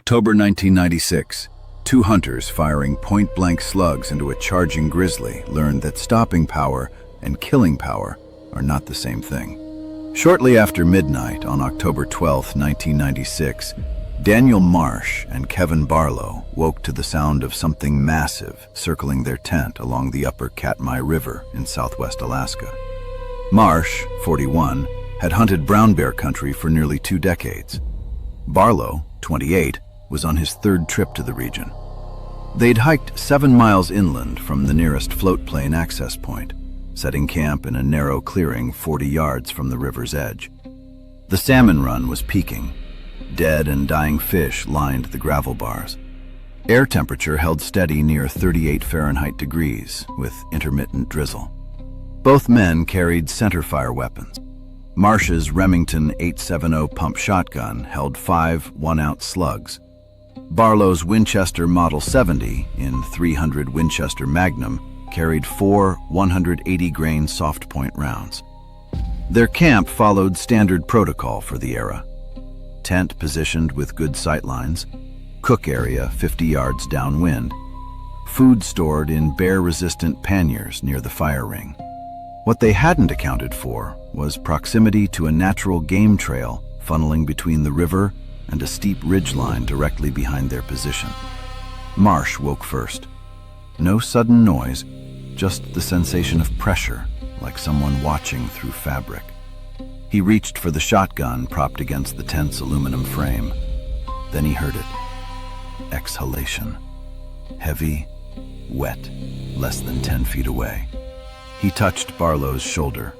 October 1996, two hunters firing point-blank slugs into a charging grizzly learned that stopping power and killing power are not the same thing. Shortly after midnight on October 12, 1996, Daniel Marsh and Kevin Barlo woke to the sound of something massive circling their tent along the upper Katmai River in southwest Alaska. Marsh, 41, had hunted brown bear country for nearly 2 decades. Barlo, 28, was on his 3rd trip to the region. They'd hiked 7 miles inland from the nearest floatplane access point, setting camp in a narrow clearing 40 yards from the river's edge. The salmon run was peaking. Dead and dying fish lined the gravel bars. Air temperature held steady near 38 Fahrenheit degrees, with intermittent drizzle. Both men carried centerfire weapons. Marsh's Remington 870 pump shotgun held 5 one-ounce slugs. Barlo's Winchester Model 70 in .300 Winchester Magnum carried 4 180-grain soft-point rounds. Their camp followed standard protocol for the era. Tent positioned with good sightlines, cook area 50 yards downwind, food stored in bear-resistant panniers near the fire ring. What they hadn't accounted for was proximity to a natural game trail funneling between the river and a steep ridgeline directly behind their position. Marsh woke first. No sudden noise, just the sensation of pressure, like someone watching through fabric. He reached for the shotgun propped against the tent's aluminum frame. Then he heard it. Exhalation. Heavy, wet, less than 10 feet away. He touched Barlo's shoulder.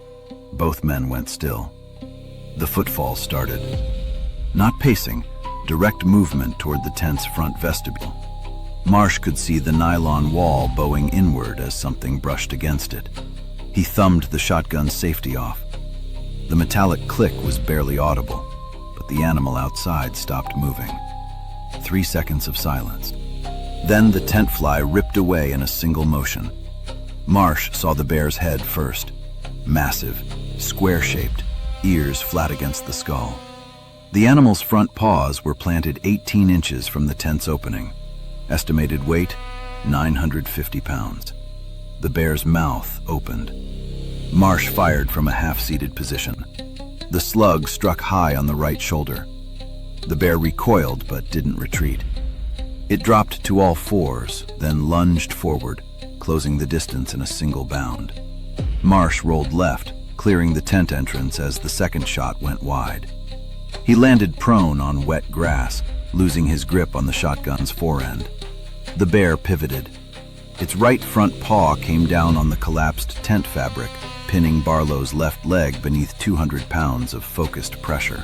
Both men went still. The footfalls started. Not pacing, direct movement toward the tent's front vestibule. Marsh could see the nylon wall bowing inward as something brushed against it. He thumbed the shotgun's safety off. The metallic click was barely audible, but the animal outside stopped moving. 3 seconds of silence. Then the tent fly ripped away in a single motion. Marsh saw the bear's head first. Massive, square-shaped, ears flat against the skull. The animal's front paws were planted 18 inches from the tent's opening. Estimated weight, 950 pounds. The bear's mouth opened. Marsh fired from a half-seated position. The slug struck high on the right shoulder. The bear recoiled but didn't retreat. It dropped to all fours, then lunged forward, closing the distance in a single bound. Marsh rolled left, clearing the tent entrance as the second shot went wide. He landed prone on wet grass, losing his grip on the shotgun's forend. The bear pivoted. Its right front paw came down on the collapsed tent fabric, pinning Barlo's left leg beneath 200 pounds of focused pressure.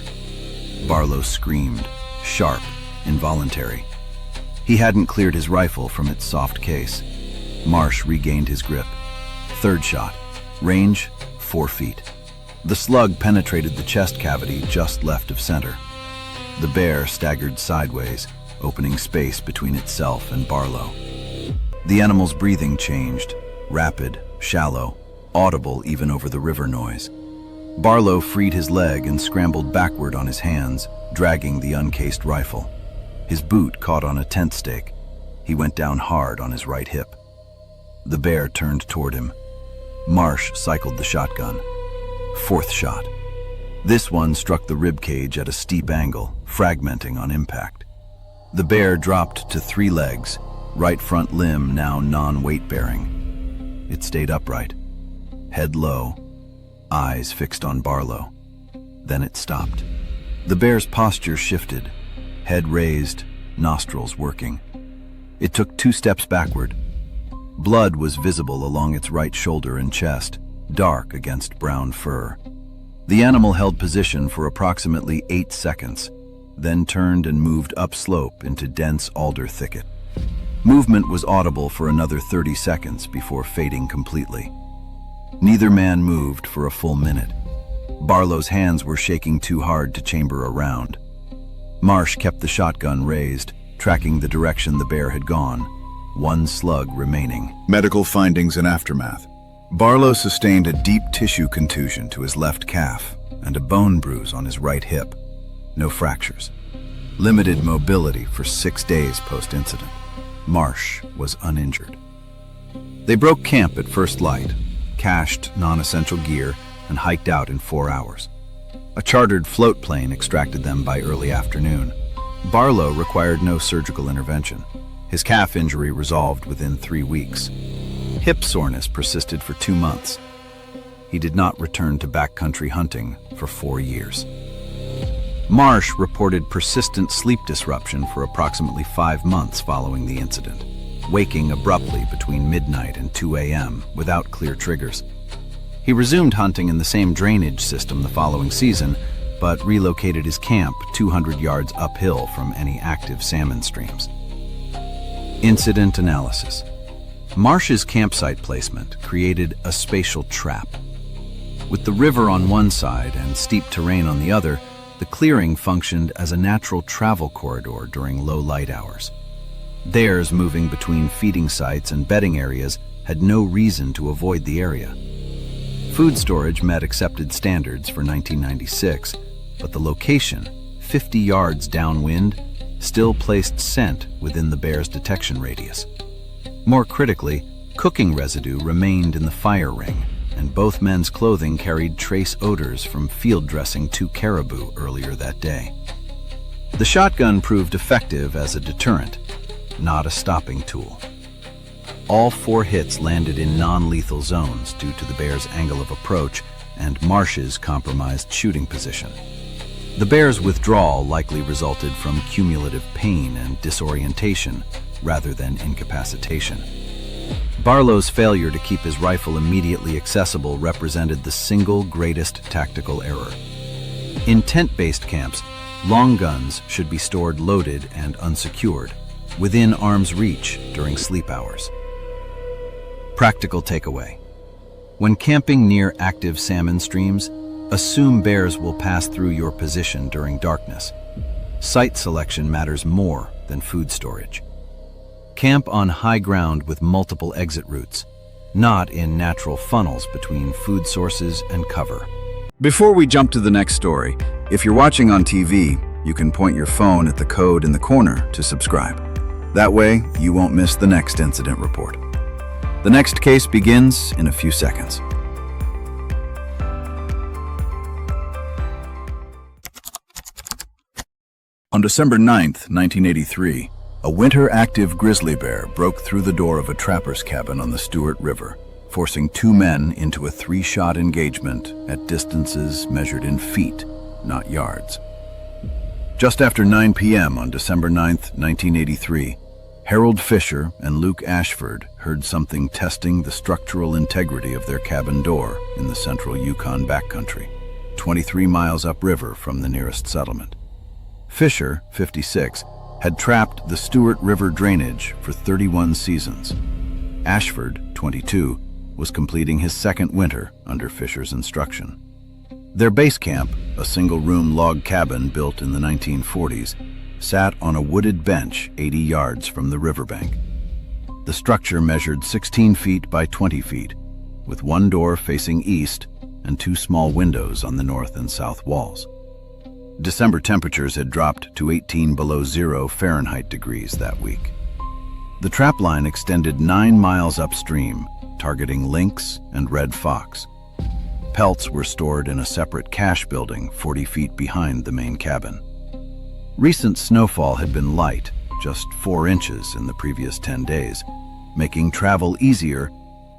Barlo screamed, sharp, involuntary. He hadn't cleared his rifle from its soft case. Marsh regained his grip. Third shot. Range, 4 feet. The slug penetrated the chest cavity just left of center. The bear staggered sideways, opening space between itself and Barlo. The animal's breathing changed, rapid, shallow, audible even over the river noise. Barlo freed his leg and scrambled backward on his hands, dragging the uncased rifle. His boot caught on a tent stake. He went down hard on his right hip. The bear turned toward him. Marsh cycled the shotgun. Fourth shot. This one struck the rib cage at a steep angle, fragmenting on impact. The bear dropped to 3 legs, right front limb now non-weight-bearing. It stayed upright, head low, eyes fixed on Barlo. Then it stopped. The bear's posture shifted, head raised, nostrils working. It took 2 steps backward. Blood was visible along its right shoulder and chest, dark against brown fur. The animal held position for approximately 8 seconds, then turned and moved upslope into dense alder thicket. Movement was audible for another 30 seconds before fading completely. Neither man moved for a full minute. Barlo's hands were shaking too hard to chamber a round. Marsh kept the shotgun raised, tracking the direction the bear had gone. 1 slug remaining. Medical findings and aftermath. Barlo sustained a deep tissue contusion to his left calf and a bone bruise on his right hip. No fractures. limited mobility for 6 days post-incident. Marsh was uninjured. They broke camp at first light, cached non-essential gear, and hiked out in 4 hours. A chartered float plane extracted them by early afternoon. Barlo required no surgical intervention. His calf injury resolved within 3 weeks. Hip soreness persisted for 2 months. He did not return to backcountry hunting for 4 years. Marsh reported persistent sleep disruption for approximately 5 months following the incident, waking abruptly between midnight and 2 a.m. without clear triggers. He resumed hunting in the same drainage system the following season, but relocated his camp 200 yards uphill from any active salmon streams. Incident analysis. Marsh's campsite placement created a spatial trap. With the river on one side and steep terrain on the other, the clearing functioned as a natural travel corridor during low light hours. Bears moving between feeding sites and bedding areas had no reason to avoid the area. Food storage met accepted standards for 1996, but the location, 50 yards downwind, still placed scent within the bear's detection radius. More critically, cooking residue remained in the fire ring, and both men's clothing carried trace odors from field dressing 2 caribou earlier that day. The shotgun proved effective as a deterrent, not a stopping tool. All 4 hits landed in non-lethal zones due to the bear's angle of approach and Marsh's compromised shooting position. The bear's withdrawal likely resulted from cumulative pain and disorientation rather than incapacitation. Barlow's failure to keep his rifle immediately accessible represented the single greatest tactical error. In tent-based camps, long guns should be stored loaded and unsecured, within arm's reach during sleep hours. Practical takeaway. When camping near active salmon streams, assume bears will pass through your position during darkness. Site selection matters more than food storage. Camp on high ground with multiple exit routes, not in natural funnels between food sources and cover. Before we jump to the next story, if you're watching on TV, you can point your phone at the code in the corner to subscribe. That way, you won't miss the next incident report. The next case begins in a few seconds. On December 9th, 1983, a winter-active grizzly bear broke through the door of a trapper's cabin on the Stewart River, forcing 2 men into a 3-shot engagement at distances measured in feet, not yards. Just after 9 p.m. on December 9th, 1983, Harold Fisher and Luke Ashford heard something testing the structural integrity of their cabin door in the central Yukon backcountry, 23 miles upriver from the nearest settlement. Fisher, 56, had trapped the Stewart River drainage for 31 seasons. Ashford, 22, was completing his second winter under Fisher's instruction. Their base camp, a single-room log cabin built in the 1940s, sat on a wooded bench 80 yards from the riverbank. The structure measured 16 feet by 20 feet, with 1 door facing east and 2 small windows on the north and south walls. December temperatures had dropped to 18 below 0 Fahrenheit degrees that week. The trap line extended 9 miles upstream, targeting lynx and red fox. Pelts were stored in a separate cache building 40 feet behind the main cabin. Recent snowfall had been light, just 4 inches in the previous 10 days, making travel easier,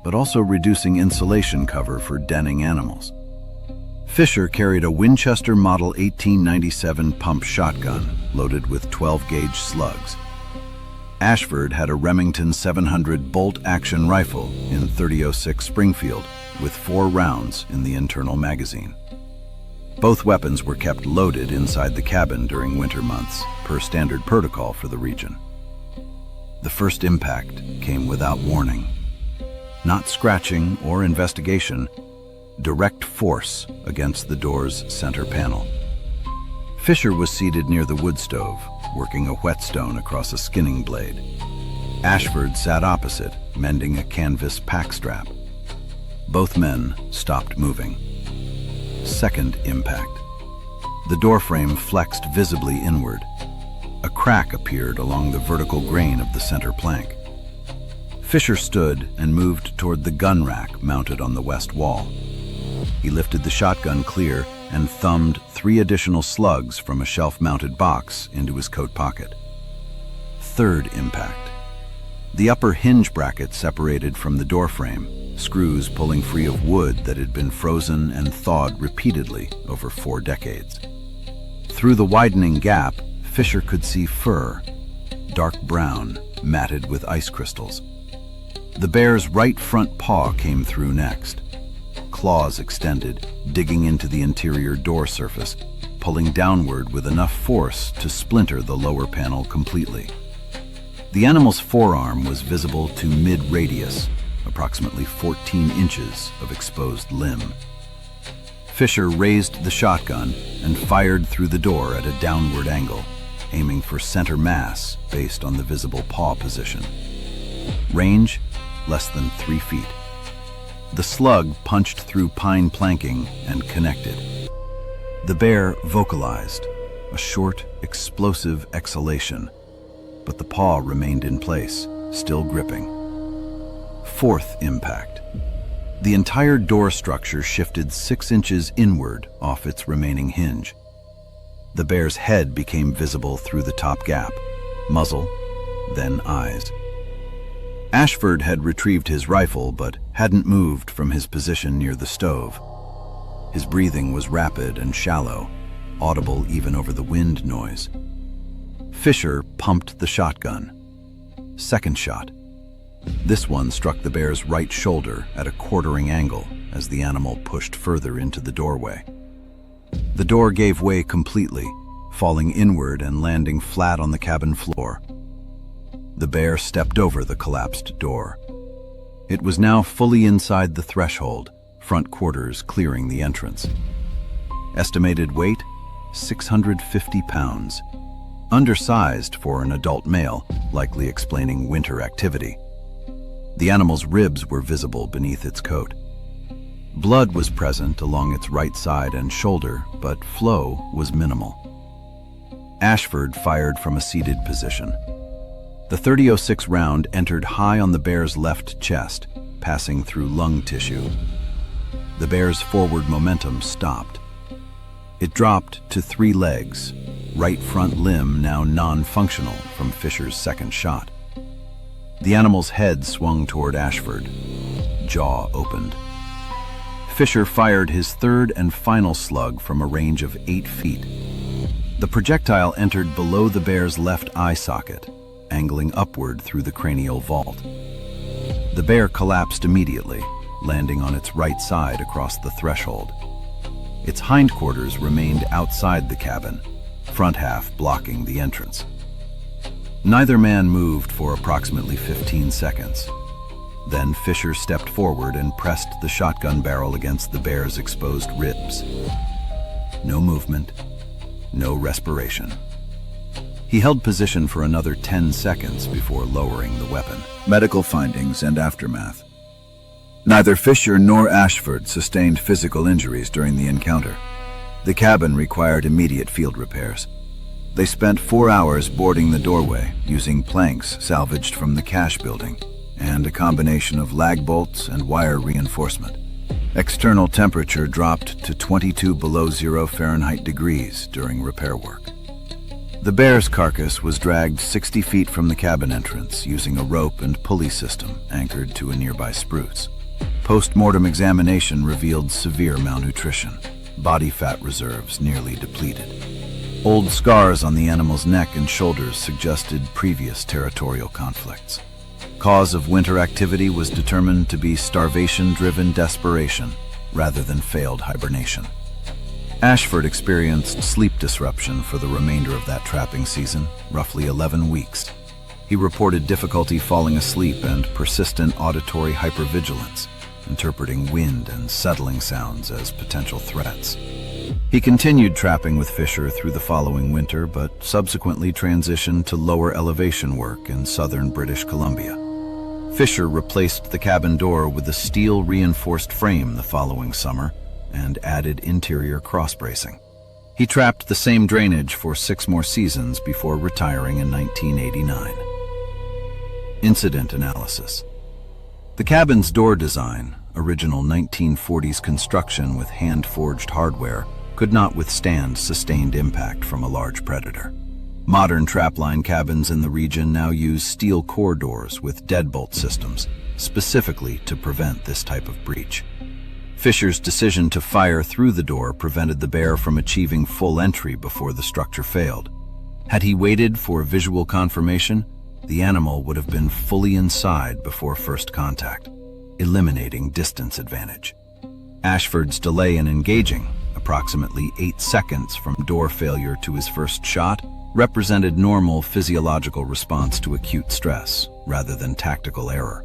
but also reducing insulation cover for denning animals. Fisher carried a Winchester Model 1897 pump shotgun loaded with 12-gauge slugs. Ashford had a Remington 700 bolt-action rifle in .30-06 Springfield with 4 rounds in the internal magazine. Both weapons were kept loaded inside the cabin during winter months, per standard protocol for the region. The first impact came without warning. Not scratching or investigation, direct force against the door's center panel. Fisher was seated near the wood stove, working a whetstone across a skinning blade. Ashford sat opposite, mending a canvas pack strap. Both men stopped moving. Second impact. The doorframe flexed visibly inward. crack appeared along the vertical grain of the center plank. Fisher stood and moved toward the gun rack mounted on the west wall. He lifted the shotgun clear and thumbed 3 additional slugs from a shelf-mounted box into his coat pocket. Third impact. The upper hinge bracket separated from the door frame, screws pulling free of wood that had been frozen and thawed repeatedly over 4 decades. Through the widening gap, Fisher could see fur, dark brown, matted with ice crystals. The bear's right front paw came through next. Claws extended, digging into the interior door surface, pulling downward with enough force to splinter the lower panel completely. The animal's forearm was visible to mid-radius, approximately 14 inches of exposed limb. Fisher raised the shotgun and fired through the door at a downward angle, aiming for center mass based on the visible paw position. Range, less than 3 feet. The slug punched through pine planking and connected. The bear vocalized, a short, explosive exhalation, but the paw remained in place, still gripping. Fourth impact. The entire door structure shifted 6 inches inward off its remaining hinge. The bear's head became visible through the top gap, muzzle, then eyes. Ashford had retrieved his rifle but hadn't moved from his position near the stove. His breathing was rapid and shallow, audible even over the wind noise. Fisher pumped the shotgun. Second shot. This one struck the bear's right shoulder at a quartering angle as the animal pushed further into the doorway. The door gave way completely, falling inward and landing flat on the cabin floor. The bear stepped over the collapsed door. It was now fully inside the threshold, front quarters clearing the entrance. Estimated weight, 650 pounds. Undersized for an adult male, likely explaining winter activity. The animal's ribs were visible beneath its coat. Blood was present along its right side and shoulder, but flow was minimal. Ashford fired from a seated position. The .30-06 round entered high on the bear's left chest, passing through lung tissue. The bear's forward momentum stopped. It dropped to 3 legs, right front limb now non-functional from Fisher's second shot. The animal's head swung toward Ashford. Jaw opened. Fisher fired his third and final slug from a range of 8 feet. The projectile entered below the bear's left eye socket, angling upward through the cranial vault. The bear collapsed immediately, landing on its right side across the threshold. Its hindquarters remained outside the cabin, front half blocking the entrance. Neither man moved for approximately 15 seconds. Then Fisher stepped forward and pressed the shotgun barrel against the bear's exposed ribs. No movement, no respiration. He held position for another 10 seconds before lowering the weapon. Medical findings and aftermath. Neither Fisher nor Ashford sustained physical injuries during the encounter. The cabin required immediate field repairs. They spent 4 hours boarding the doorway using planks salvaged from the cache building and a combination of lag bolts and wire reinforcement. External temperature dropped to 22 below 0 Fahrenheit degrees during repair work. The bear's carcass was dragged 60 feet from the cabin entrance using a rope and pulley system anchored to a nearby spruce. Post-mortem examination revealed severe malnutrition, body fat reserves nearly depleted. Old scars on the animal's neck and shoulders suggested previous territorial conflicts. Cause of winter activity was determined to be starvation-driven desperation rather than failed hibernation. Ashford experienced sleep disruption for the remainder of that trapping season, roughly 11 weeks. He reported difficulty falling asleep and persistent auditory hypervigilance, interpreting wind and settling sounds as potential threats. He continued trapping with Fisher through the following winter, but subsequently transitioned to lower elevation work in southern British Columbia. Fisher replaced the cabin door with a steel reinforced frame the following summer and added interior cross bracing. He trapped the same drainage for 6 more seasons before retiring in 1989. Incident analysis. The cabin's door design, original 1940s construction with hand-forged hardware, could not withstand sustained impact from a large predator. Modern trapline cabins in the region now use steel core doors with deadbolt systems, specifically to prevent this type of breach. Fisher's decision to fire through the door prevented the bear from achieving full entry before the structure failed. Had he waited for visual confirmation, the animal would have been fully inside before first contact, eliminating distance advantage. Ashford's delay in engaging, approximately 8 seconds from door failure to his first shot, represented normal physiological response to acute stress, rather than tactical error.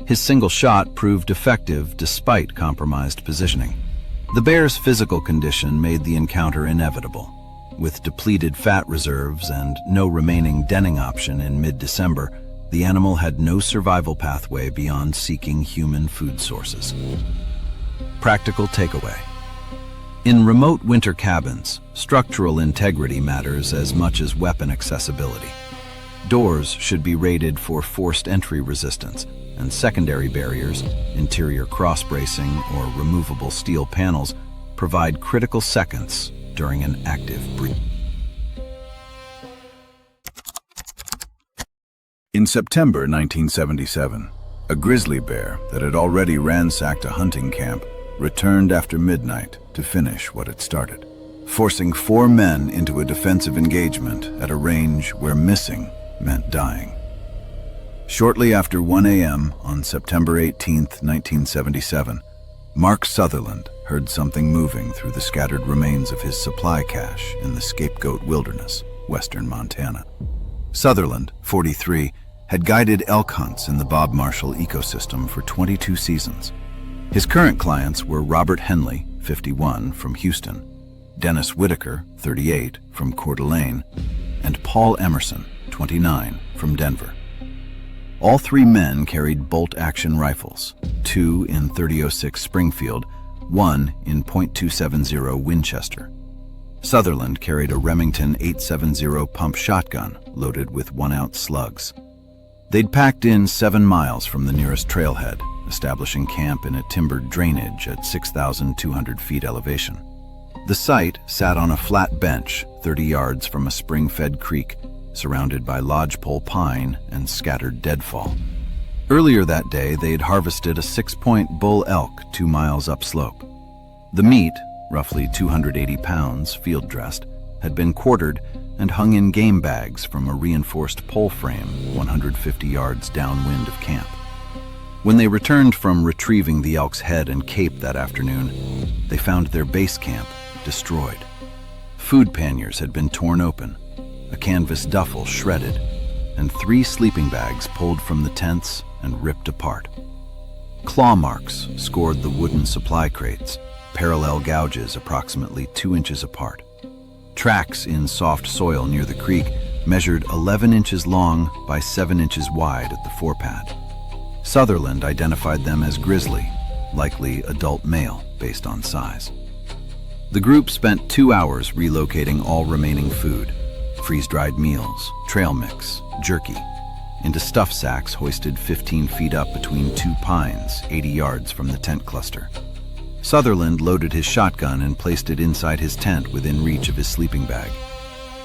His single shot proved effective despite compromised positioning. The bear's physical condition made the encounter inevitable. With depleted fat reserves and no remaining denning option in mid-December, the animal had no survival pathway beyond seeking human food sources. Practical takeaway. In remote winter cabins, structural integrity matters as much as weapon accessibility. Doors should be rated for forced entry resistance, and secondary barriers, interior cross-bracing or removable steel panels, provide critical seconds during an active breach. In September 1977, a grizzly bear that had already ransacked a hunting camp returned after midnight to finish what it started, forcing 4 men into a defensive engagement at a range where missing meant dying. Shortly after 1 a.m. on September 18, 1977, Mark Sutherland heard something moving through the scattered remains of his supply cache in the Scapegoat Wilderness, western Montana. Sutherland, 43, had guided elk hunts in the Bob Marshall ecosystem for 22 seasons. His current clients were Robert Henley, 51, from Houston, Dennis Whitaker, 38, from Coeur d'Alene, and Paul Emerson, 29, from Denver. All 3 men carried bolt-action rifles, 2 in .30-06 Springfield, 1 in .270 Winchester. Sutherland carried a Remington 870 pump shotgun loaded with 1-ounce slugs. They'd packed in 7 miles from the nearest trailhead, establishing camp in a timbered drainage at 6,200 feet elevation. The site sat on a flat bench 30 yards from a spring-fed creek, surrounded by lodgepole pine and scattered deadfall. Earlier that day, they had harvested a 6-point bull elk 2 miles upslope. The meat, roughly 280 pounds, field-dressed, had been quartered and hung in game bags from a reinforced pole frame 150 yards downwind of camp. When they returned from retrieving the elk's head and cape that afternoon, they found their base camp destroyed. Food panniers had been torn open, a canvas duffel shredded, and 3 sleeping bags pulled from the tents and ripped apart. Claw marks scored the wooden supply crates, parallel gouges approximately 2 inches apart. Tracks in soft soil near the creek measured 11 inches long by 7 inches wide at the forepad. Sutherland identified them as Grizzly, likely adult male based on size. The group spent 2 hours relocating all remaining food, freeze-dried meals, trail mix, jerky, into stuff sacks hoisted 15 feet up between 2 pines 80 yards from the tent cluster. Sutherland loaded his shotgun and placed it inside his tent within reach of his sleeping bag.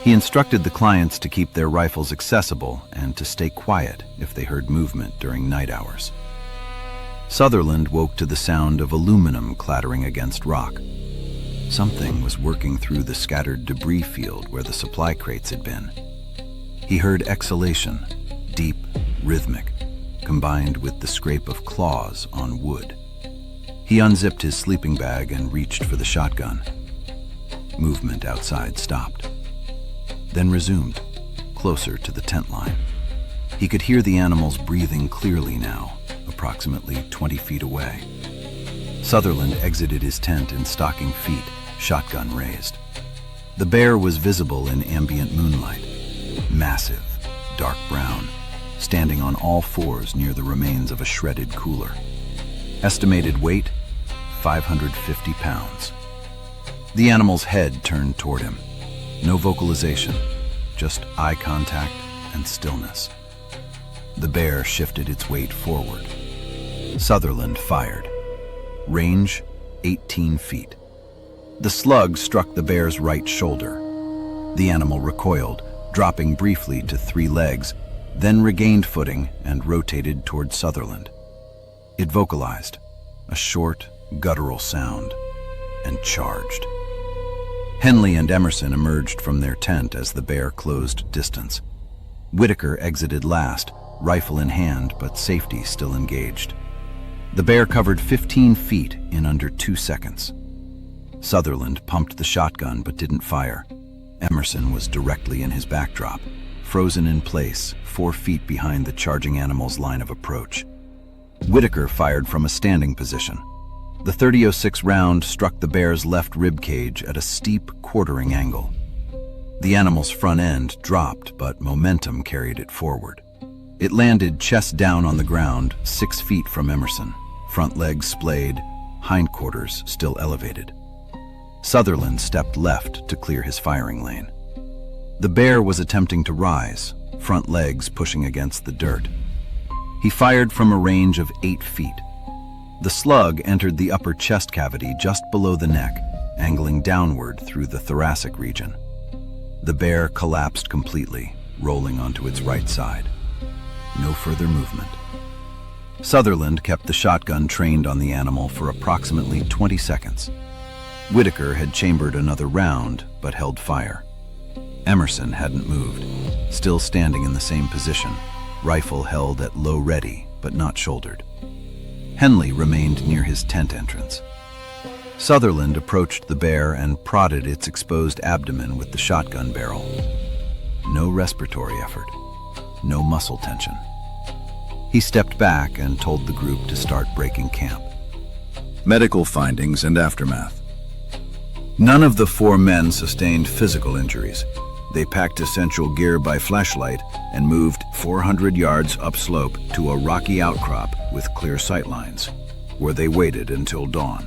He instructed the clients to keep their rifles accessible and to stay quiet if they heard movement during night hours. Sutherland woke to the sound of aluminum clattering against rock. Something was working through the scattered debris field where the supply crates had been. He heard exhalation, deep, rhythmic, combined with the scrape of claws on wood. He unzipped his sleeping bag and reached for the shotgun. Movement outside stopped, then resumed, closer to the tent line. He could hear the animals breathing clearly now, approximately 20 feet away. Sutherland exited his tent in stocking feet, shotgun raised. The bear was visible in ambient moonlight, massive, dark brown, standing on all fours near the remains of a shredded cooler. Estimated weight, 550 pounds. The animal's head turned toward him. No vocalization, just eye contact and stillness. The bear shifted its weight forward. Sutherland fired. Range, 18 feet. The slug struck the bear's right shoulder. The animal recoiled, dropping briefly to 3 legs, then regained footing and rotated toward Sutherland. It vocalized, a short, guttural sound, and charged. Henley and Emerson emerged from their tent as the bear closed distance. Whitaker exited last, rifle in hand, but safety still engaged. The bear covered 15 feet in under 2 seconds. Sutherland pumped the shotgun but didn't fire. Emerson was directly in his backdrop, frozen in place, 4 feet behind the charging animal's line of approach. Whitaker fired from a standing position. The .30-06 round struck the bear's left rib cage at a steep quartering angle. The animal's front end dropped, but momentum carried it forward. It landed chest down on the ground, 6 feet from Emerson, front legs splayed, hindquarters still elevated. Sutherland stepped left to clear his firing lane. The bear was attempting to rise, front legs pushing against the dirt. He fired from a range of 8 feet. The slug entered the upper chest cavity just below the neck, angling downward through the thoracic region. The bear collapsed completely, rolling onto its right side. No further movement. Sutherland kept the shotgun trained on the animal for approximately 20 seconds. Whitaker had chambered another round, but held fire. Emerson hadn't moved, still standing in the same position, rifle held at low ready, but not shouldered. Henley remained near his tent entrance. Sutherland approached the bear and prodded its exposed abdomen with the shotgun barrel. No respiratory effort, no muscle tension. He stepped back and told the group to start breaking camp. Medical findings and aftermath. None of the 4 men sustained physical injuries. They packed essential gear by flashlight and moved 400 yards upslope to a rocky outcrop with clear sightlines, where they waited until dawn.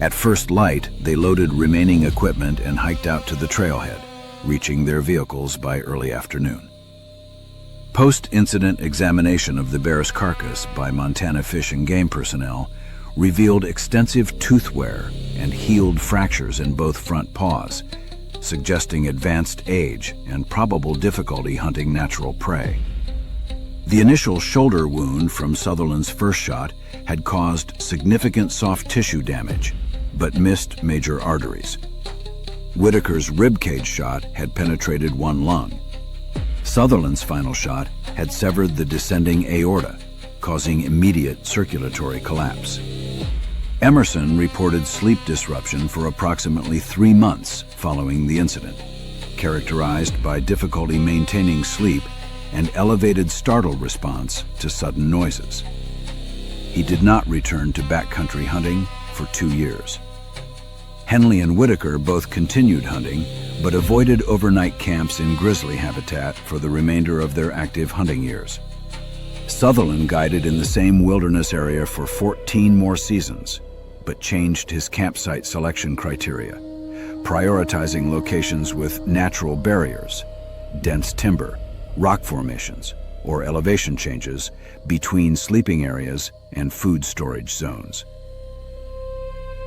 At first light, they loaded remaining equipment and hiked out to the trailhead, reaching their vehicles by early afternoon. Post-incident examination of the bear's carcass by Montana Fish and Game personnel revealed extensive tooth wear and healed fractures in both front paws, suggesting advanced age and probable difficulty hunting natural prey. The initial shoulder wound from Sutherland's first shot had caused significant soft tissue damage, but missed major arteries. Whitaker's ribcage shot had penetrated 1 lung. Sutherland's final shot had severed the descending aorta, causing immediate circulatory collapse. Emerson reported sleep disruption for approximately 3 months following the incident, characterized by difficulty maintaining sleep and elevated startle response to sudden noises. He did not return to backcountry hunting for 2 years. Henley and Whitaker both continued hunting, but avoided overnight camps in grizzly habitat for the remainder of their active hunting years. Sutherland guided in the same wilderness area for 14 more seasons, but changed his campsite selection criteria, prioritizing locations with natural barriers, dense timber, rock formations, or elevation changes between sleeping areas and food storage zones.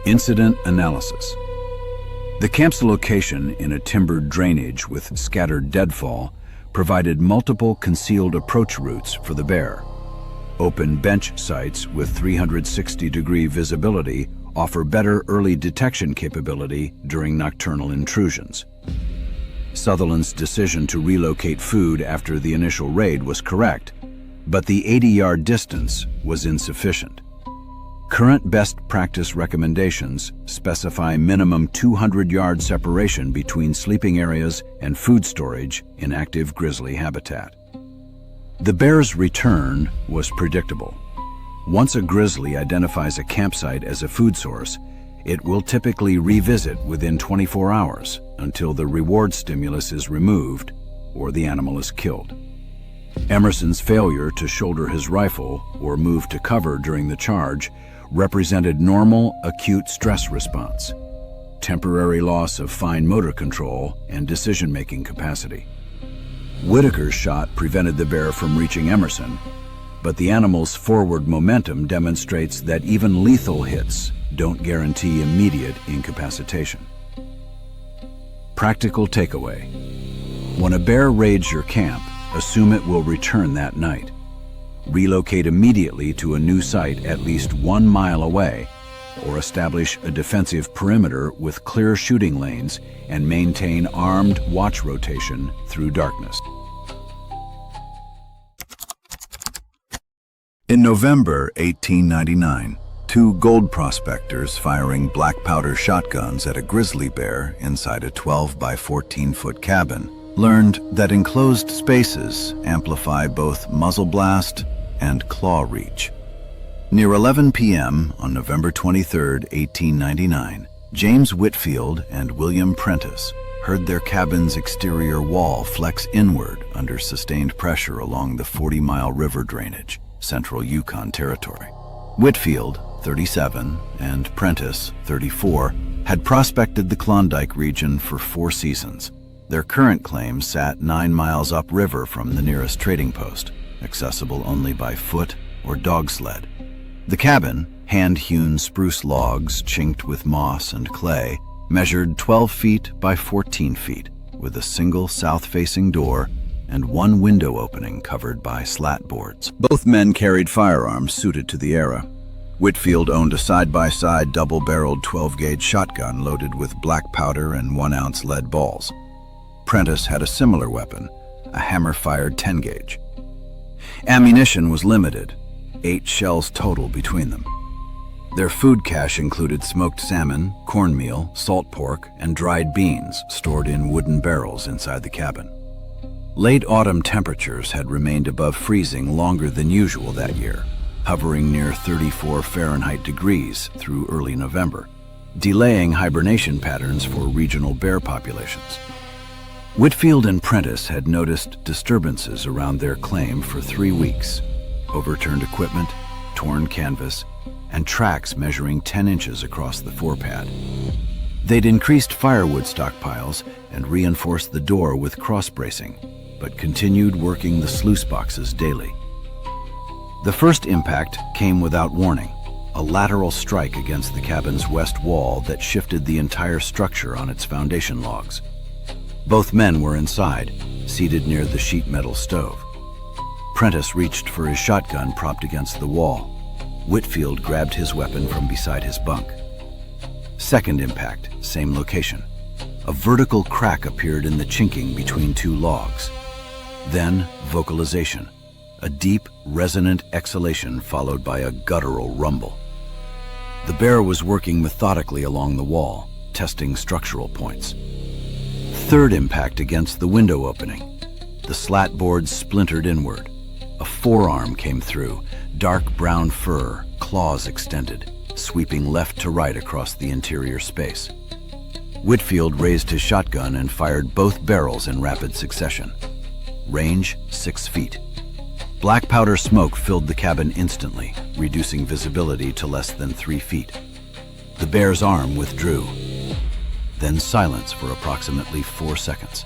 Incident analysis. The camp's location in a timbered drainage with scattered deadfall provided multiple concealed approach routes for the bear. Open bench sites with 360-degree visibility offer better early detection capability during nocturnal intrusions. Sutherland's decision to relocate food after the initial raid was correct, but the 80-yard distance was insufficient. Current best practice recommendations specify minimum 200-yard separation between sleeping areas and food storage in active grizzly habitat. The bear's return was predictable. Once a grizzly identifies a campsite as a food source, it will typically revisit within 24 hours until the reward stimulus is removed or the animal is killed. Emerson's failure to shoulder his rifle or move to cover during the charge represented normal acute stress response. temporary loss of fine motor control and decision-making capacity. Whitaker's shot prevented the bear from reaching Emerson, but the animal's forward momentum demonstrates that even lethal hits don't guarantee immediate incapacitation. Practical takeaway: when a bear raids your camp, assume it will return that night. Relocate immediately to a new site at least 1 mile away, or establish a defensive perimeter with clear shooting lanes and maintain armed watch rotation through darkness. In November 1899, 2 gold prospectors firing black powder shotguns at a grizzly bear inside a 12 by 14-foot cabin learned that enclosed spaces amplify both muzzle blast and claw reach. Near 11 p.m. on November 23, 1899, James Whitfield and William Prentice heard their cabin's exterior wall flex inward under sustained pressure along the 40-mile river drainage, central Yukon Territory. Whitfield, 37, and Prentice, 34, had prospected the Klondike region for 4 seasons. Their current claim sat 9 miles upriver from the nearest trading post, accessible only by foot or dog sled. The cabin, hand-hewn spruce logs chinked with moss and clay, measured 12 feet by 14 feet, with a single south-facing door and 1 window opening covered by slat boards. Both men carried firearms suited to the era. Whitfield owned a side-by-side double-barreled 12-gauge shotgun loaded with black powder and 1-ounce lead balls. Prentice had a similar weapon, a hammer-fired 10-gauge. Ammunition was limited, 8 shells total between them. Their food cache included smoked salmon, cornmeal, salt pork, and dried beans stored in wooden barrels inside the cabin. Late autumn temperatures had remained above freezing longer than usual that year, hovering near 34 Fahrenheit degrees through early November, delaying hibernation patterns for regional bear populations. Whitfield and Prentice had noticed disturbances around their claim for 3 weeks: overturned equipment, torn canvas, and tracks measuring 10 inches across the forepad. They'd increased firewood stockpiles and reinforced the door with cross-bracing, but continued working the sluice boxes daily. The first impact came without warning, a lateral strike against the cabin's west wall that shifted the entire structure on its foundation logs. Both men were inside, seated near the sheet metal stove. Prentice reached for his shotgun propped against the wall. Whitfield grabbed his weapon from beside his bunk. Second impact, same location. A vertical crack appeared in the chinking between 2 logs. Then vocalization, a deep, resonant exhalation followed by a guttural rumble. The bear was working methodically along the wall, testing structural points. Third impact against the window opening. The slat boards splintered inward. A forearm came through, dark brown fur, claws extended, sweeping left to right across the interior space. Whitfield raised his shotgun and fired both barrels in rapid succession. Range 6 feet. Black powder smoke filled the cabin instantly, reducing visibility to less than 3 feet. The bear's arm withdrew. Then silence for approximately 4 seconds.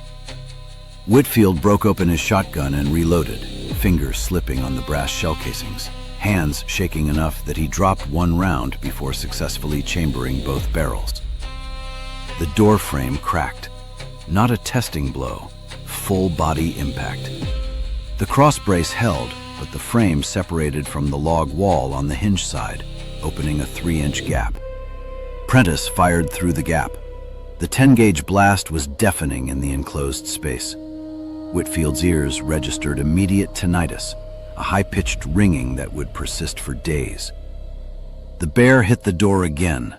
Whitfield broke open his shotgun and reloaded, fingers slipping on the brass shell casings, hands shaking enough that he dropped 1 round before successfully chambering both barrels. The door frame cracked. Not a testing blow, full body impact. The cross brace held, but the frame separated from the log wall on the hinge side, opening a 3-inch gap. Prentice fired through the gap. The 10-gauge blast was deafening in the enclosed space. Whitfield's ears registered immediate tinnitus, a high-pitched ringing that would persist for days. The bear hit the door again.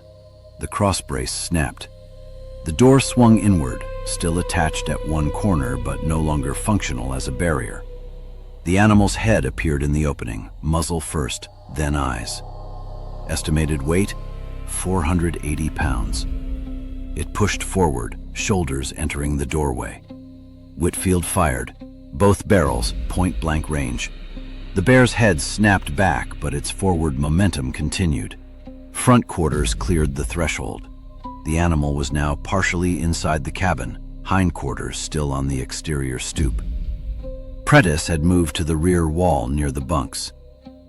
The crossbrace snapped. The door swung inward, still attached at one corner but no longer functional as a barrier. The animal's head appeared in the opening, muzzle first, then eyes. Estimated weight, 480 pounds. It pushed forward, shoulders entering the doorway. Whitfield fired, both barrels, point-blank range. The bear's head snapped back, but its forward momentum continued. Front quarters cleared the threshold. The animal was now partially inside the cabin, hindquarters still on the exterior stoop. Prentice had moved to the rear wall near the bunks.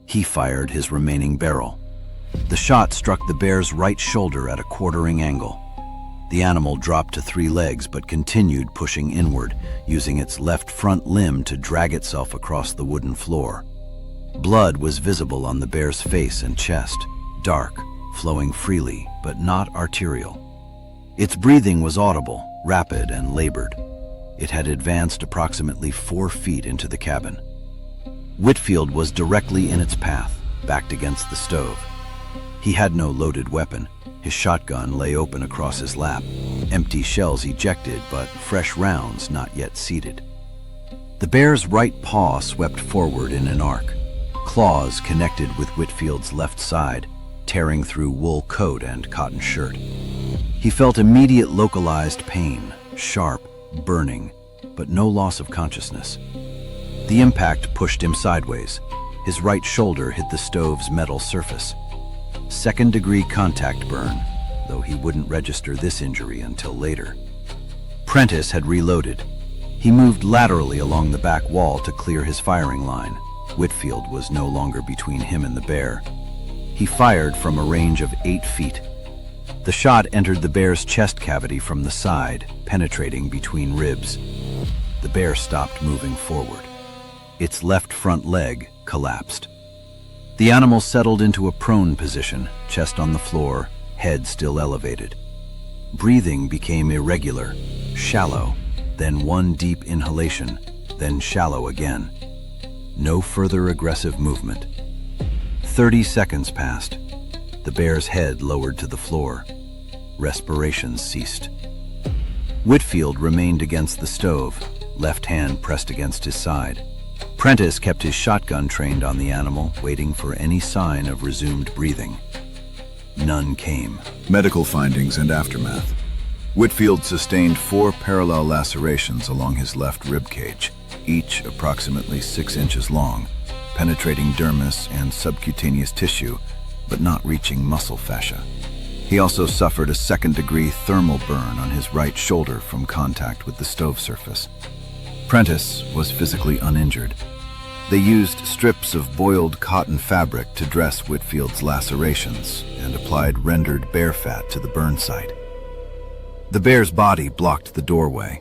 He fired his remaining barrel. The shot struck the bear's right shoulder at a quartering angle. The animal dropped to 3 legs but continued pushing inward, using its left front limb to drag itself across the wooden floor. Blood was visible on the bear's face and chest, dark, flowing freely, but not arterial. Its breathing was audible, rapid, and labored. It had advanced approximately 4 feet into the cabin. Whitfield was directly in its path, backed against the stove. He had no loaded weapon. His shotgun lay open across his lap, empty shells ejected, but fresh rounds not yet seated. The bear's right paw swept forward in an arc. Claws connected with Whitfield's left side, tearing through wool coat and cotton shirt. He felt immediate localized pain, sharp, burning, but no loss of consciousness. The impact pushed him sideways. His right shoulder hit the stove's metal surface. Second-degree contact burn, though he wouldn't register this injury until later. Prentice had reloaded. He moved laterally along the back wall to clear his firing line. Whitfield was no longer between him and the bear. He fired from a range of 8 feet. The shot entered the bear's chest cavity from the side, penetrating between ribs. The bear stopped moving forward. Its left front leg collapsed. The animal settled into a prone position, chest on the floor, head still elevated. Breathing became irregular, shallow, then one deep inhalation, then shallow again. No further aggressive movement. 30 seconds passed. The bear's head lowered to the floor. Respiration ceased. Whitfield remained against the stove, left hand pressed against his side. Prentice kept his shotgun trained on the animal, waiting for any sign of resumed breathing. None came. Medical findings and aftermath. Whitfield sustained 4 parallel lacerations along his left rib cage, each approximately 6 inches long, penetrating dermis and subcutaneous tissue, but not reaching muscle fascia. He also suffered a second-degree thermal burn on his right shoulder from contact with the stove surface. Prentice was physically uninjured. They used strips of boiled cotton fabric to dress Whitfield's lacerations and applied rendered bear fat to the burn site. The bear's body blocked the doorway.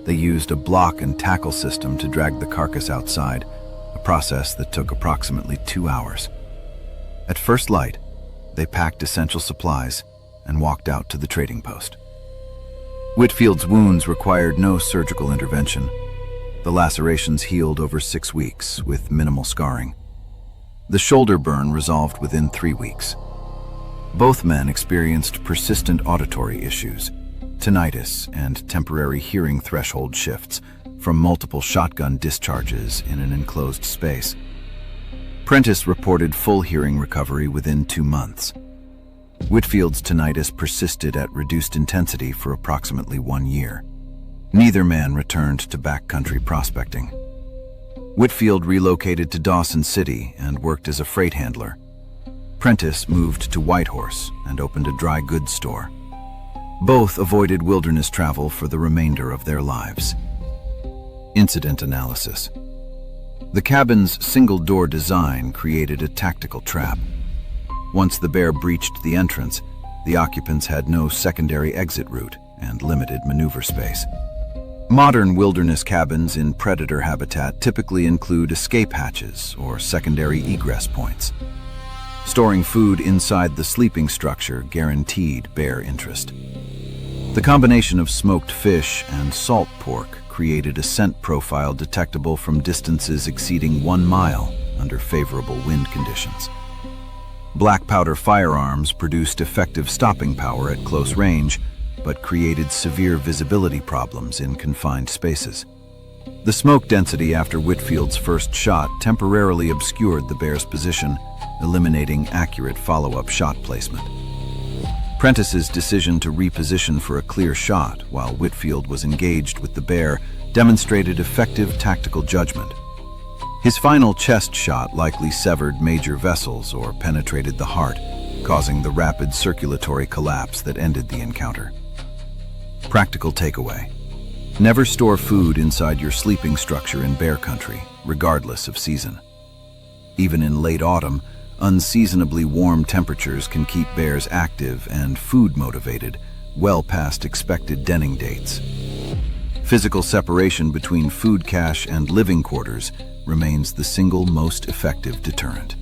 They used a block and tackle system to drag the carcass outside, a process that took approximately 2 hours. At first light, they packed essential supplies and walked out to the trading post. Whitfield's wounds required no surgical intervention. The lacerations healed over 6 weeks with minimal scarring. The shoulder burn resolved within 3 weeks. Both men experienced persistent auditory issues, tinnitus, and temporary hearing threshold shifts from multiple shotgun discharges in an enclosed space. Prentice reported full hearing recovery within 2 months. Whitfield's tinnitus persisted at reduced intensity for approximately 1 year. Neither man returned to backcountry prospecting. Whitfield relocated to Dawson City and worked as a freight handler. Prentice moved to Whitehorse and opened a dry goods store. Both avoided wilderness travel for the remainder of their lives. Incident analysis. The cabin's single-door design created a tactical trap. Once the bear breached the entrance, the occupants had no secondary exit route and limited maneuver space. Modern wilderness cabins in predator habitat typically include escape hatches or secondary egress points. Storing food inside the sleeping structure guaranteed bear interest. The combination of smoked fish and salt pork created a scent profile detectable from distances exceeding 1 mile under favorable wind conditions. Black powder firearms produced effective stopping power at close range, but created severe visibility problems in confined spaces. The smoke density after Whitfield's first shot temporarily obscured the bear's position, eliminating accurate follow-up shot placement. Prentice's decision to reposition for a clear shot while Whitfield was engaged with the bear demonstrated effective tactical judgment. His final chest shot likely severed major vessels or penetrated the heart, causing the rapid circulatory collapse that ended the encounter. Practical takeaway: never store food inside your sleeping structure in bear country, regardless of season. Even in late autumn, unseasonably warm temperatures can keep bears active and food-motivated well past expected denning dates. Physical separation between food cache and living quarters remains the single most effective deterrent.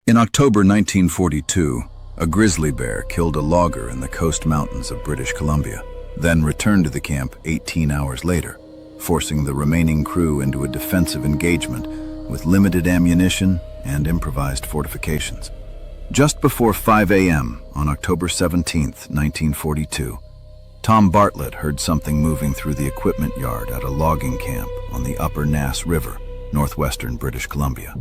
In October 1942, a grizzly bear killed a logger in the coast mountains of British Columbia, then returned to the camp 18 hours later, forcing the remaining crew into a defensive engagement with limited ammunition and improvised fortifications. Just before 5 a.m. on October 17, 1942, Tom Bartlett heard something moving through the equipment yard at a logging camp on the upper Nass River, northwestern British Columbia.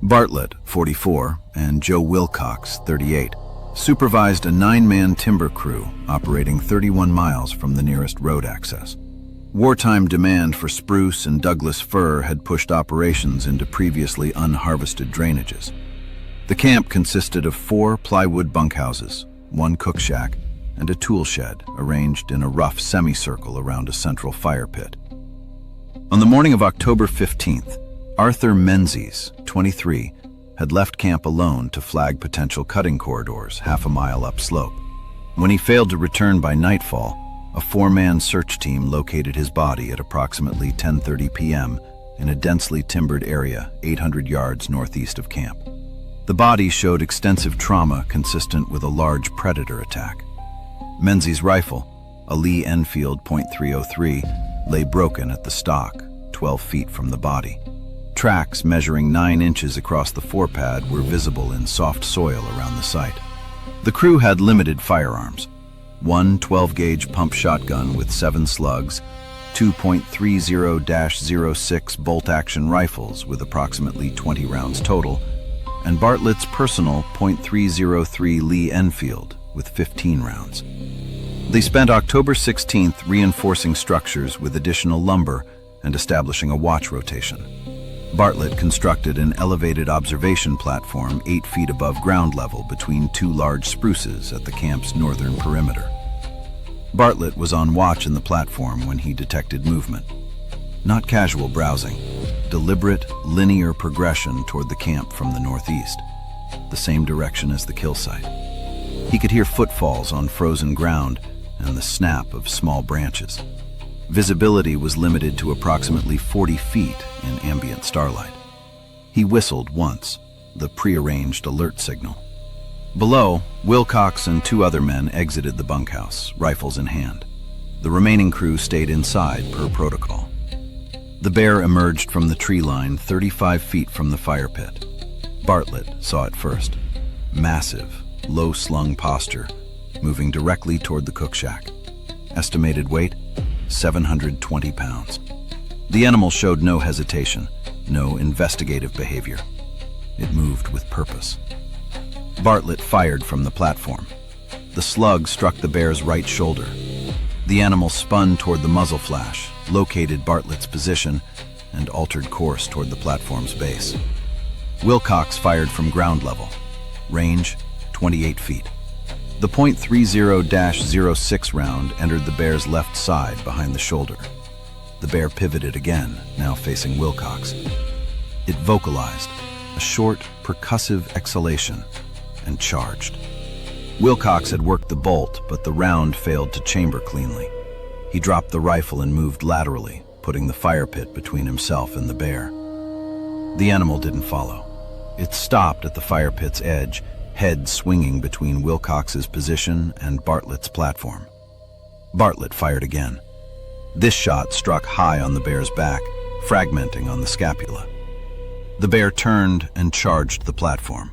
Bartlett, 44, and Joe Wilcox, 38, supervised a 9-man timber crew operating 31 miles from the nearest road access. Wartime demand for spruce and Douglas fir had pushed operations into previously unharvested drainages. The camp consisted of 4 plywood bunkhouses, 1 cook shack, and a tool shed arranged in a rough semicircle around a central fire pit. On the morning of October 15th, Arthur Menzies, 23, had left camp alone to flag potential cutting corridors half a mile upslope. When he failed to return by nightfall, a 4-man search team located his body at approximately 10:30 p.m. in a densely timbered area 800 yards northeast of camp. The body showed extensive trauma consistent with a large predator attack. Menzies' rifle, a Lee Enfield .303, lay broken at the stock, 12 feet from the body. Tracks measuring 9 inches across the forepad were visible in soft soil around the site. The crew had limited firearms: 1 12-gauge pump shotgun with 7 slugs, 2 .30-06 bolt-action rifles with approximately 20 rounds total, and Bartlett's personal .303 Lee Enfield with 15 rounds. They spent October 16th reinforcing structures with additional lumber and establishing a watch rotation. Bartlett constructed an elevated observation platform 8 feet above ground level between 2 large spruces at the camp's northern perimeter. Bartlett was on watch in the platform when he detected movement. Not casual browsing, deliberate, linear progression toward the camp from the northeast, the same direction as the kill site. He could hear footfalls on frozen ground and the snap of small branches. Visibility was limited to approximately 40 feet in ambient starlight. He whistled once, the prearranged alert signal. Below, Wilcox and 2 other men exited the bunkhouse, rifles in hand. The remaining crew stayed inside per protocol. The bear emerged from the tree line 35 feet from the fire pit. Bartlett saw it first. Massive, low-slung posture, moving directly toward the cook shack. Estimated weight, 720 pounds. The animal showed no hesitation, no investigative behavior. It moved with purpose. Bartlett fired from the platform. The slug struck the bear's right shoulder. The animal spun toward the muzzle flash, located Bartlett's position, and altered course toward the platform's base. Wilcox fired from ground level. Range, 28 feet. The .30-06 round entered the bear's left side behind the shoulder. The bear pivoted again, now facing Wilcox. It vocalized, a short, percussive exhalation, and charged. Wilcox had worked the bolt, but the round failed to chamber cleanly. He dropped the rifle and moved laterally, putting the fire pit between himself and the bear. The animal didn't follow. It stopped at the fire pit's edge, head swinging between Wilcox's position and Bartlett's platform. Bartlett fired again. This shot struck high on the bear's back, fragmenting on the scapula. The bear turned and charged the platform.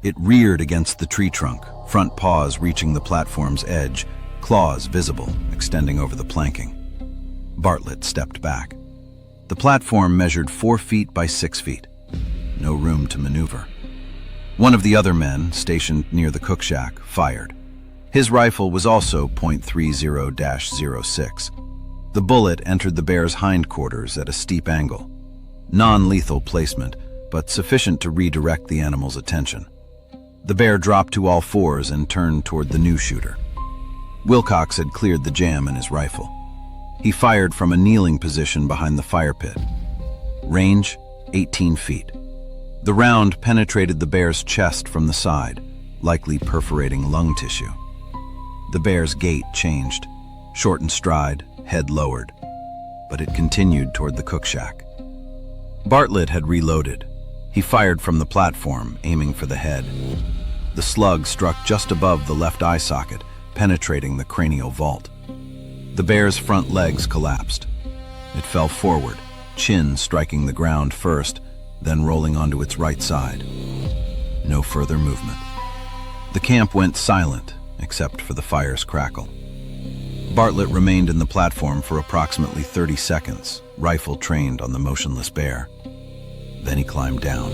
It reared against the tree trunk, front paws reaching the platform's edge, claws visible, extending over the planking. Bartlett stepped back. The platform measured 4 feet by 6 feet. No room to maneuver. One of the other men, stationed near the cook shack, fired. His rifle was also .30-06. The bullet entered the bear's hindquarters at a steep angle. Non-lethal placement, but sufficient to redirect the animal's attention. The bear dropped to all fours and turned toward the new shooter. Wilcox had cleared the jam in his rifle. He fired from a kneeling position behind the fire pit. Range, 18 feet. The round penetrated the bear's chest from the side, likely perforating lung tissue. The bear's gait changed, short in stride, head lowered, but it continued toward the cook shack. Bartlett had reloaded. He fired from the platform, aiming for the head. The slug struck just above the left eye socket, penetrating the cranial vault. The bear's front legs collapsed. It fell forward, chin striking the ground first, then rolling onto its right side. No further movement. The camp went silent, except for the fire's crackle. Bartlett remained in the platform for approximately 30 seconds, rifle trained on the motionless bear. Then he climbed down.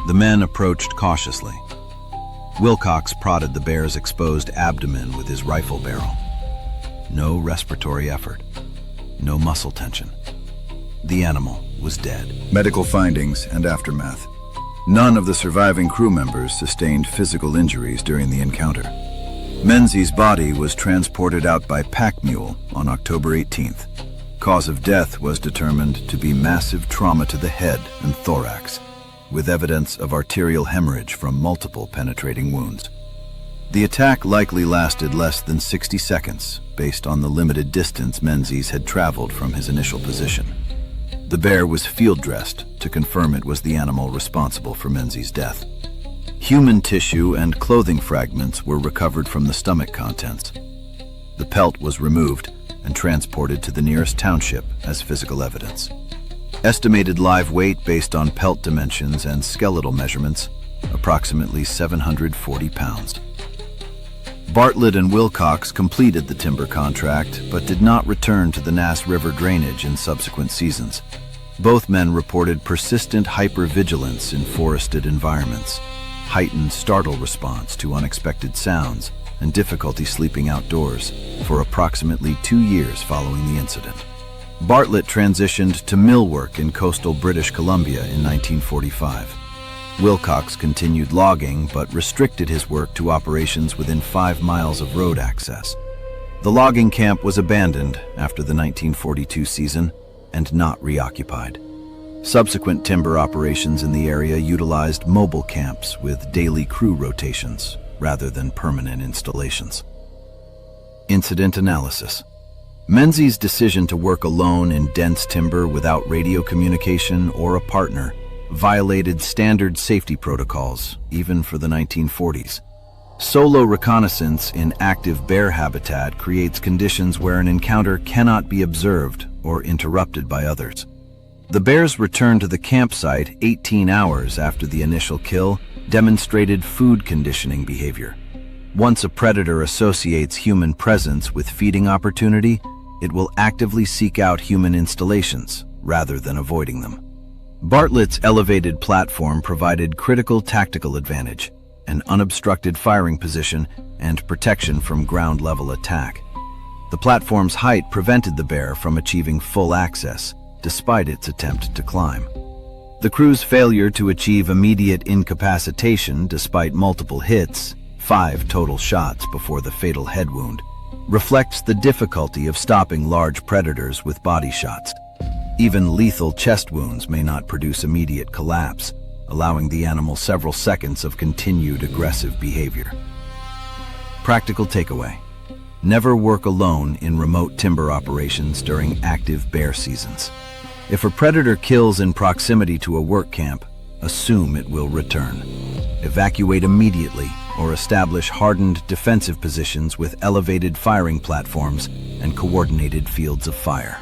The men approached cautiously. Wilcox prodded the bear's exposed abdomen with his rifle barrel. No respiratory effort. No muscle tension. The animal was dead. Medical findings and aftermath. None of the surviving crew members sustained physical injuries during the encounter. Menzies' body was transported out by pack mule on October 18th. Cause of death was determined to be massive trauma to the head and thorax, with evidence of arterial hemorrhage from multiple penetrating wounds. The attack likely lasted less than 60 seconds, based on the limited distance Menzies had traveled from his initial position. The bear was field-dressed to confirm it was the animal responsible for Menzies' death. Human tissue and clothing fragments were recovered from the stomach contents. The pelt was removed and transported to the nearest township as physical evidence. Estimated live weight based on pelt dimensions and skeletal measurements, approximately 740 pounds. Bartlett and Wilcox completed the timber contract, but did not return to the Nass River drainage in subsequent seasons. Both men reported persistent hypervigilance in forested environments, heightened startle response to unexpected sounds, and difficulty sleeping outdoors for approximately 2 years following the incident. Bartlett transitioned to mill work in coastal British Columbia in 1945. Wilcox continued logging but restricted his work to operations within 5 miles of road access. The logging camp was abandoned after the 1942 season and not reoccupied. Subsequent timber operations in the area utilized mobile camps with daily crew rotations rather than permanent installations. Incident analysis. Menzies' decision to work alone in dense timber without radio communication or a partner violated standard safety protocols, even for the 1940s. Solo reconnaissance in active bear habitat creates conditions where an encounter cannot be observed or interrupted by others. The bear's return to the campsite 18 hours after the initial kill demonstrated food conditioning behavior. Once a predator associates human presence with feeding opportunity, it will actively seek out human installations rather than avoiding them. Bartlett's elevated platform provided critical tactical advantage, an unobstructed firing position, and protection from ground-level attack. The platform's height prevented the bear from achieving full access, despite its attempt to climb. The crew's failure to achieve immediate incapacitation despite multiple hits, 5 total shots before the fatal head wound, reflects the difficulty of stopping large predators with body shots. Even lethal chest wounds may not produce immediate collapse, allowing the animal several seconds of continued aggressive behavior. Practical takeaway: never work alone in remote timber operations during active bear seasons. If a predator kills in proximity to a work camp, assume it will return. Evacuate immediately or establish hardened defensive positions with elevated firing platforms and coordinated fields of fire.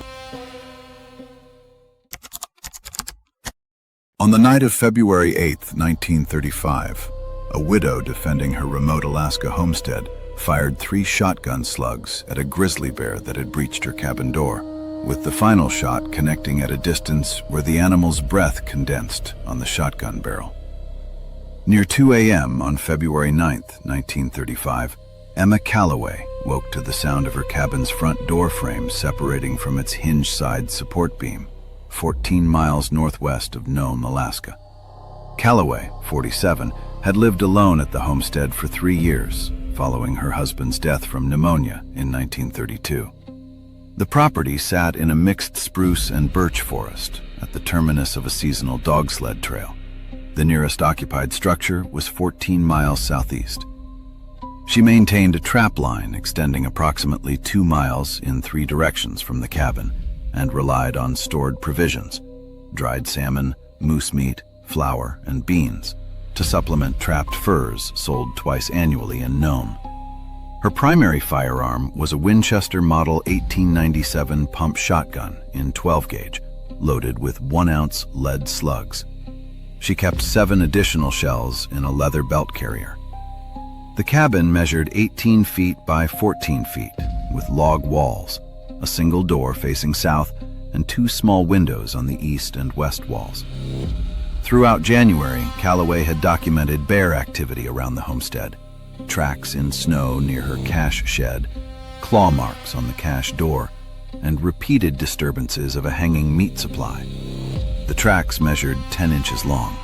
On the night of February 8, 1935, a widow defending her remote Alaska homestead fired 3 shotgun slugs at a grizzly bear that had breached her cabin door, with the final shot connecting at a distance where the animal's breath condensed on the shotgun barrel. Near 2 a.m. on February 9, 1935, Emma Calloway woke to the sound of her cabin's front door frame separating from its hinge side support beam, 14 miles northwest of Nome, Alaska. Calloway, 47, had lived alone at the homestead for 3 years, following her husband's death from pneumonia in 1932. The property sat in a mixed spruce and birch forest at the terminus of a seasonal dog sled trail. The nearest occupied structure was 14 miles southeast. She maintained a trap line extending approximately 2 miles in 3 directions from the cabin and relied on stored provisions, dried salmon, moose meat, flour, and beans, to supplement trapped furs sold twice annually in Nome. Her primary firearm was a Winchester Model 1897 pump shotgun in 12-gauge, loaded with 1-ounce lead slugs. She kept 7 additional shells in a leather belt carrier. The cabin measured 18 feet by 14 feet, with log walls, a single door facing south, and 2 small windows on the east and west walls. Throughout January, Calloway had documented bear activity around the homestead: tracks in snow near her cache shed, claw marks on the cache door, and repeated disturbances of a hanging meat supply. The tracks measured 10 inches long.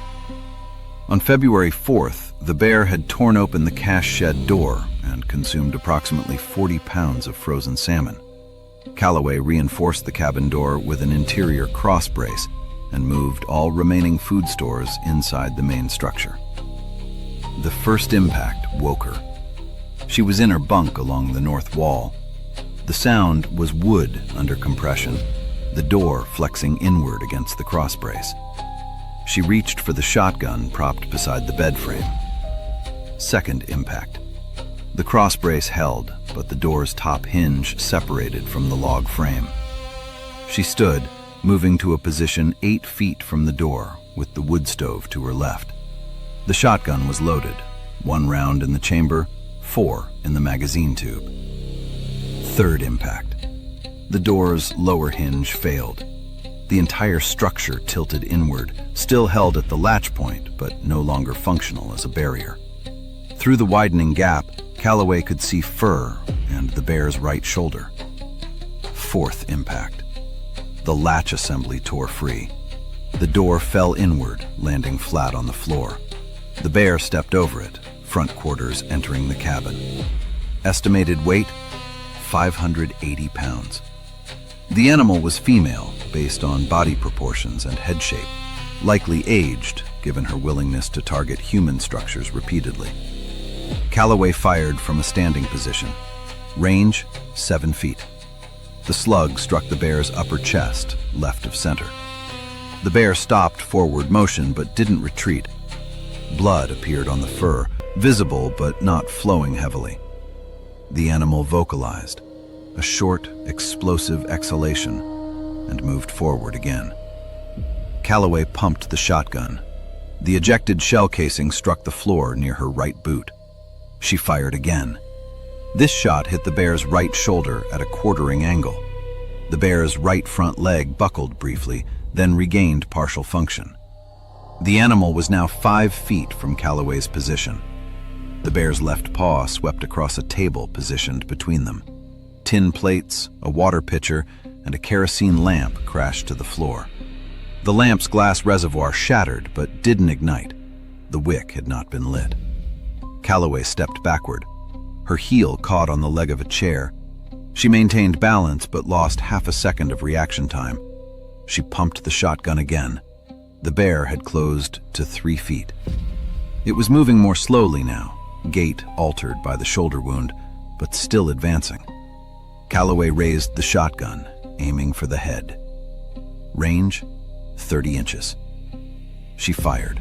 On February 4th, the bear had torn open the cache shed door and consumed approximately 40 pounds of frozen salmon. Calloway reinforced the cabin door with an interior cross brace and moved all remaining food stores inside the main structure. The first impact woke her. She was in her bunk along the north wall. The sound was wood under compression, the door flexing inward against the cross brace. She reached for the shotgun propped beside the bed frame. Second impact. The cross brace held, but the door's top hinge separated from the log frame. She stood, moving to a position 8 feet from the door, with the wood stove to her left. The shotgun was loaded, 1 round in the chamber, 4 in the magazine tube. Third impact. The door's lower hinge failed. The entire structure tilted inward, still held at the latch point, but no longer functional as a barrier. Through the widening gap, Calloway could see fur and the bear's right shoulder. Fourth impact. The latch assembly tore free. The door fell inward, landing flat on the floor. The bear stepped over it, front quarters entering the cabin. Estimated weight, 580 pounds. The animal was female, based on body proportions and head shape, likely aged, given her willingness to target human structures repeatedly. Calloway fired from a standing position. Range, 7 feet. The slug struck the bear's upper chest, left of center. The bear stopped forward motion but didn't retreat. Blood appeared on the fur, visible but not flowing heavily. The animal vocalized, a short, explosive exhalation, and moved forward again. Calloway pumped the shotgun. The ejected shell casing struck the floor near her right boot. She fired again. This shot hit the bear's right shoulder at a quartering angle. The bear's right front leg buckled briefly, then regained partial function. The animal was now 5 feet from Calloway's position. The bear's left paw swept across a table positioned between them. Tin plates, a water pitcher, and a kerosene lamp crashed to the floor. The lamp's glass reservoir shattered but didn't ignite. The wick had not been lit. Calloway stepped backward. Her heel caught on the leg of a chair. She maintained balance but lost half a second of reaction time. She pumped the shotgun again. The bear had closed to 3 feet. It was moving more slowly now, gait altered by the shoulder wound, but still advancing. Calloway raised the shotgun, aiming for the head. Range, 30 inches. She fired.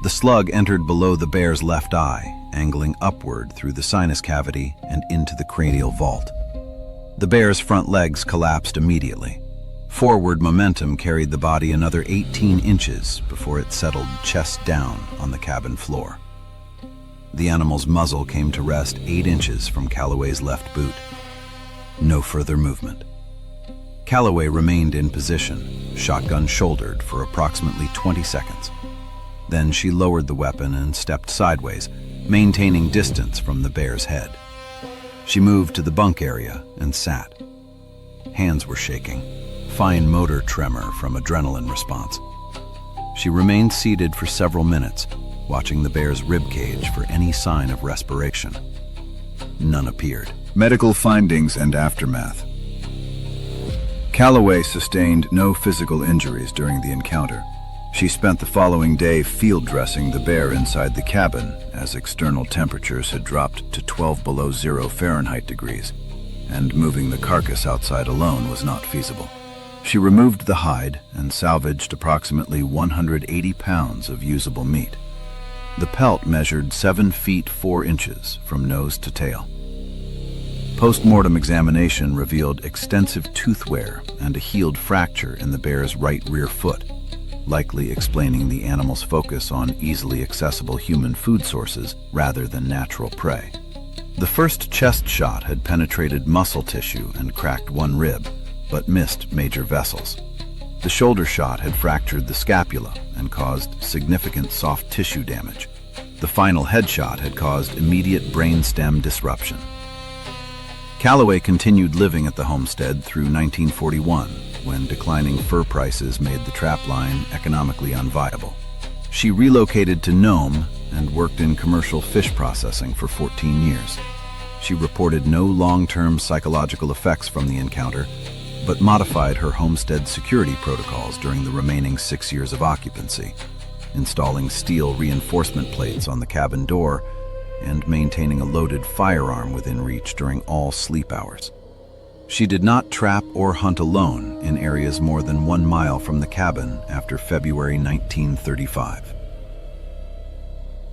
The slug entered below the bear's left eye, angling upward through the sinus cavity and into the cranial vault. The bear's front legs collapsed immediately. Forward momentum carried the body another 18 inches before it settled chest down on the cabin floor. The animal's muzzle came to rest 8 inches from Calloway's left boot. No further movement. Calloway remained in position, shotgun shouldered, for approximately 20 seconds. Then she lowered the weapon and stepped sideways, maintaining distance from the bear's head. She moved to the bunk area and sat. Hands were shaking, fine motor tremor from adrenaline response. She remained seated for several minutes, watching the bear's ribcage for any sign of respiration. None appeared. Medical findings and aftermath. Calloway sustained no physical injuries during the encounter. She spent the following day field dressing the bear inside the cabin, as external temperatures had dropped to 12 below 0 Fahrenheit degrees, and moving the carcass outside alone was not feasible. She removed the hide and salvaged approximately 180 pounds of usable meat. The pelt measured 7 feet 4 inches from nose to tail. Post-mortem examination revealed extensive tooth wear and a healed fracture in the bear's right rear foot, likely explaining the animal's focus on easily accessible human food sources rather than natural prey. The first chest shot had penetrated muscle tissue and cracked one rib, but missed major vessels. The shoulder shot had fractured the scapula and caused significant soft tissue damage. The final headshot had caused immediate brainstem disruption. Calloway continued living at the homestead through 1941, when declining fur prices made the trap line economically unviable. She relocated to Nome and worked in commercial fish processing for 14 years. She reported no long-term psychological effects from the encounter, but modified her homestead security protocols during the remaining 6 years of occupancy, installing steel reinforcement plates on the cabin door and maintaining a loaded firearm within reach during all sleep hours. She did not trap or hunt alone in areas more than 1 mile from the cabin after February 1935.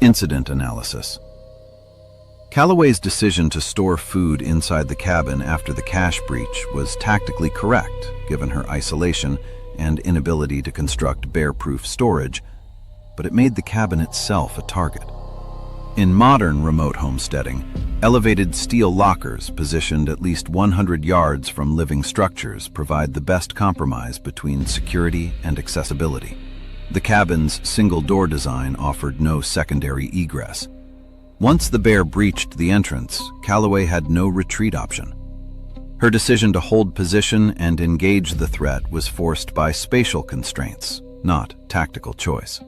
Incident analysis. Calloway's decision to store food inside the cabin after the cache breach was tactically correct, given her isolation and inability to construct bear-proof storage, but it made the cabin itself a target. In modern remote homesteading, elevated steel lockers positioned at least 100 yards from living structures provide the best compromise between security and accessibility. The cabin's single-door design offered no secondary egress. Once the bear breached the entrance, Calloway had no retreat option. Her decision to hold position and engage the threat was forced by spatial constraints, not tactical choice.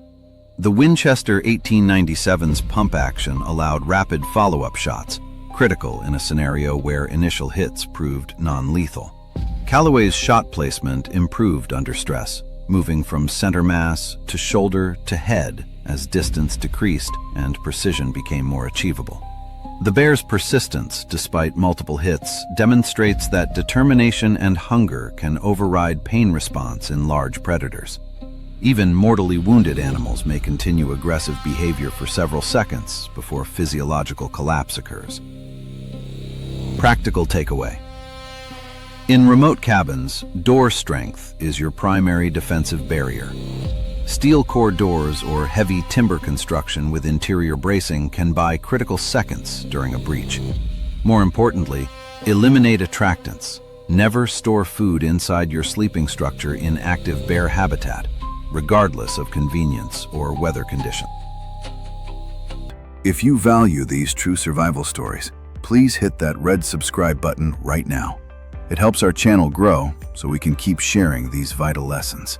The Winchester 1897's pump action allowed rapid follow-up shots, critical in a scenario where initial hits proved non-lethal. Calloway's shot placement improved under stress, moving from center mass to shoulder to head as distance decreased and precision became more achievable. The bear's persistence, despite multiple hits, demonstrates that determination and hunger can override pain response in large predators. Even mortally wounded animals may continue aggressive behavior for several seconds before physiological collapse occurs. Practical takeaway. In remote cabins, door strength is your primary defensive barrier. Steel core doors or heavy timber construction with interior bracing can buy critical seconds during a breach. More importantly, eliminate attractants. Never store food inside your sleeping structure in active bear habitat, regardless of convenience or weather conditions. If you value these true survival stories, please hit that red subscribe button right now. It helps our channel grow so we can keep sharing these vital lessons.